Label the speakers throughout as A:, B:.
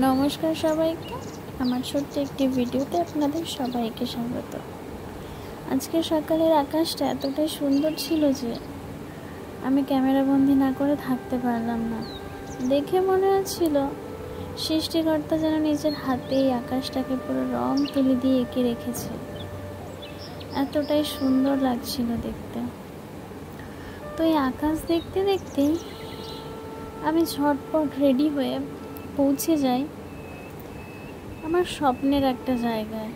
A: নমস্কার সবাইকে, আমার ছোট্ট একটি ভিডিওতে আপনাদের সবাইকে স্বাগত। আজকে সকালের আকাশটা এতটাই সুন্দর ছিল যে আমি ক্যামেরাবন্দি না করে থাকতে পারলাম না। দেখে মনে হচ্ছিল সৃষ্টিকর্তা যেন নিজের হাতেই আকাশটাকে পুরো রং তুলি দিয়ে এঁকে রেখেছে। এতটাই সুন্দর লাগছিল দেখতে। তো এই আকাশ দেখতে দেখতেই আমি ঝটপট রেডি হয়ে পৌঁছে যাই আমার স্বপ্নের একটা জায়গায়।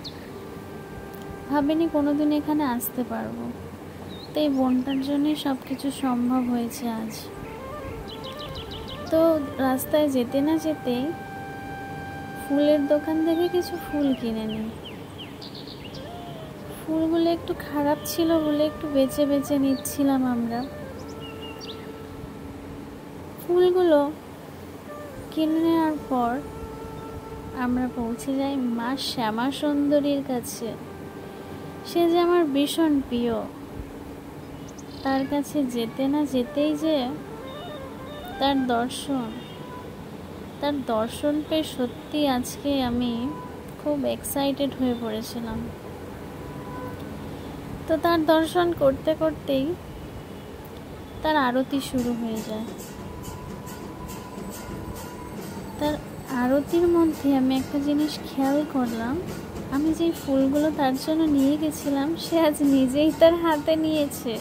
A: ভাবিনি কোনোদিন এখানে আসতে পারবো, তো এই বোনটার জন্যই সব কিছু সম্ভব হয়েছে আজ। তো রাস্তায় যেতে না যেতেই ফুলের দোকান থেকে কিছু ফুল কিনে নিই। ফুলগুলো একটু খারাপ ছিল বলে একটু বেছে বেছে নিচ্ছিলাম আমরা। ফুলগুলো কিনে নেওয়ার পর আমরা পৌঁছে যাই মা শ্যামা সুন্দরীর কাছে। সে যে আমার ভীষণ প্রিয়, তার কাছে যেতে না যেতেই যে তার দর্শন পেয়ে সত্যি আজকে আমি খুব এক্সাইটেড হয়ে পড়েছিলাম। তো তার দর্শন করতে করতেই তার আরতি শুরু হয়ে যায়। তার আরতির মধ্যে আমি একটা জিনিস খেয়াল করলাম, আমি যেই ফুলগুলো তার জন্য নিয়ে গেছিলাম সে আজ নিজেই তার হাতে নিয়েছে।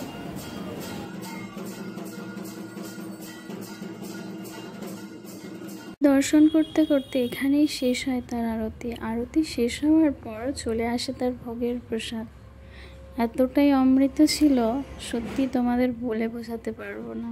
A: দর্শন করতে করতে এখানেই শেষ হয় তার আরতি শেষ হওয়ার পর চলে আসে তার ভোগের প্রসাদ। এতটাই অমৃত ছিল, সত্যি তোমাদের বলে বোঝাতে পারবো না।